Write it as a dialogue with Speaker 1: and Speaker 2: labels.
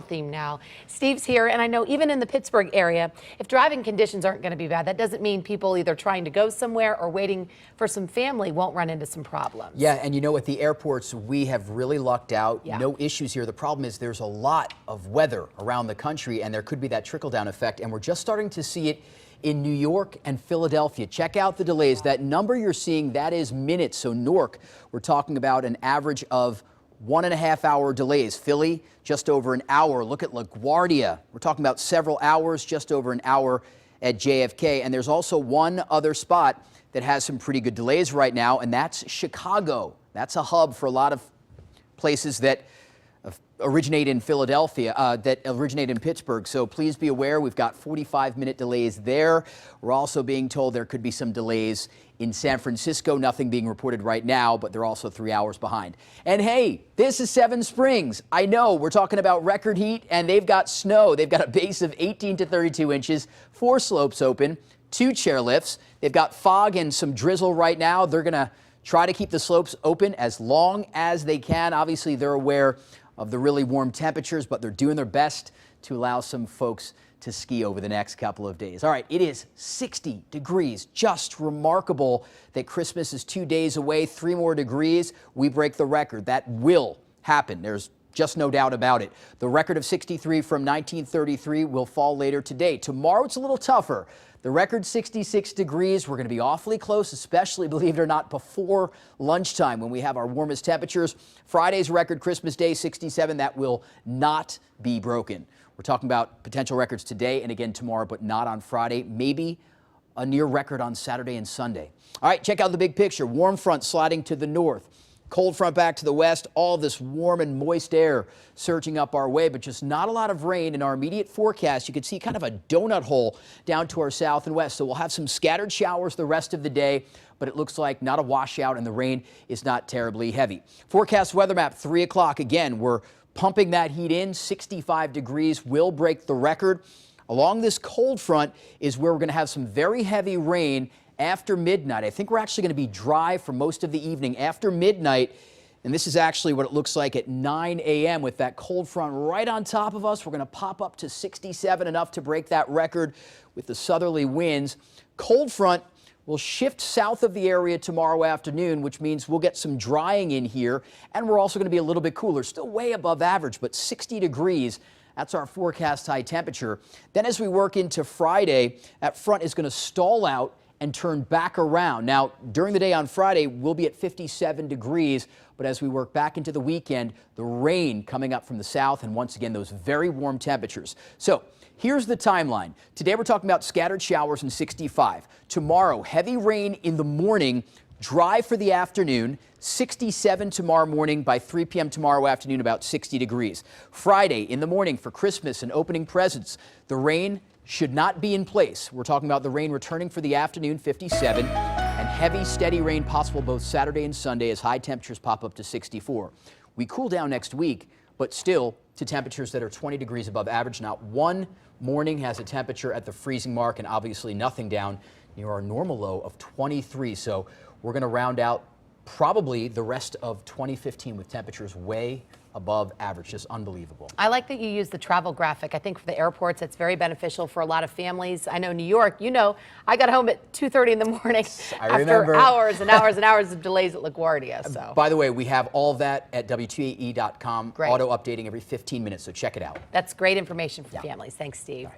Speaker 1: theme now. Steve's here, and I know even in the Pittsburgh area, if driving conditions aren't going to be bad, that doesn't mean people either trying to go somewhere or waiting for some family won't run into some problems.
Speaker 2: Yeah, and you know, at the airports, we have really lucked out.
Speaker 1: Yeah.
Speaker 2: No issues here. The problem is there's a lot of weather around the country, and there could be that trickle-down effect, and we're just starting to see it in New York and Philadelphia. Check out the delays. That number you're seeing, that is minutes. So Newark, we're talking about an average of 1.5 hour delays. Philly, just over an hour. Look at LaGuardia. We're talking about several hours, just over an hour at JFK. And there's also one other spot that has some pretty good delays right now, and that's Chicago. That's a hub for a lot of places that originate in Philadelphia, that originate in Pittsburgh. So please be aware, we've got 45-minute delays there. We're also being told there could be some delays in San Francisco. Nothing being reported right now, but they're also 3 hours behind. And hey, this is Seven Springs. I know we're talking about record heat, and they've got snow. They've got a base of 18 to 32 inches, 4 slopes open, 2 chairlifts. They've got fog and some drizzle right now. They're going to try to keep the slopes open as long as they can. Obviously, they're aware of the really warm temperatures, but they're doing their best to allow some folks to ski over the next couple of days. All right, it is 60 degrees. Just remarkable that Christmas is 2 days away. 3 more degrees, we break the record. That will happen. There's just no doubt about it. The record of 63 from 1933 will fall later today. Tomorrow it's a little tougher. The record 66 degrees. We're going to be awfully close, especially, believe it or not, before lunchtime when we have our warmest temperatures. Friday's record, Christmas Day, 67. That will not be broken. We're talking about potential records today and again tomorrow, but not on Friday. Maybe a near record on Saturday and Sunday. All right, check out the big picture. Warm front sliding to the north. Cold front back to the west, all this warm and moist air surging up our way, but just not a lot of rain in our immediate forecast. You can see kind of a donut hole down to our south and west. So we'll have some scattered showers the rest of the day, but it looks like not a washout and the rain is not terribly heavy. Forecast weather map, 3 o'clock. Again, we're pumping that heat in. 65 degrees will break the record. Along this cold front is where we're going to have some very heavy rain after midnight. I think we're actually going to be dry for most of the evening after midnight. And this is actually what it looks like at 9 a.m. with that cold front right on top of us. We're going to pop up to 67, enough to break that record with the southerly winds. Cold front will shift south of the area tomorrow afternoon, which means we'll get some drying in here. And we're also going to be a little bit cooler, still way above average, but 60 degrees. That's our forecast high temperature. Then as we work into Friday, that front is going to stall out and turn back around. Now, during the day on Friday, we'll be at 57 degrees, but as we work back into the weekend, the rain coming up from the south, and once again, those very warm temperatures. So here's the timeline. Today, we're talking about scattered showers and 65. Tomorrow, heavy rain in the morning, dry for the afternoon, 67 tomorrow morning. By 3 p.m. tomorrow afternoon, about 60 degrees. Friday in the morning for Christmas and opening presents, the rain should not be in place. We're talking about the rain returning for the afternoon, 57, and heavy, steady rain possible both Saturday and Sunday as high temperatures pop up to 64. We cool down next week, but still to temperatures that are 20 degrees above average. Not one morning has a temperature at the freezing mark, and obviously nothing down near our normal low of 23. So we're going to round out probably the rest of 2015 with temperatures way above average. Just unbelievable.
Speaker 1: I like that you use the travel graphic. I think for the airports, it's very beneficial for a lot of families. I know New York, you know, I got home at 2:30 in the morning after hours and hours and hours of delays at LaGuardia. So,
Speaker 2: by the way, we have all of that at WTAE.com.
Speaker 1: Great.
Speaker 2: Auto updating every 15 minutes, so check it out.
Speaker 1: That's great information for families. Thanks, Steve.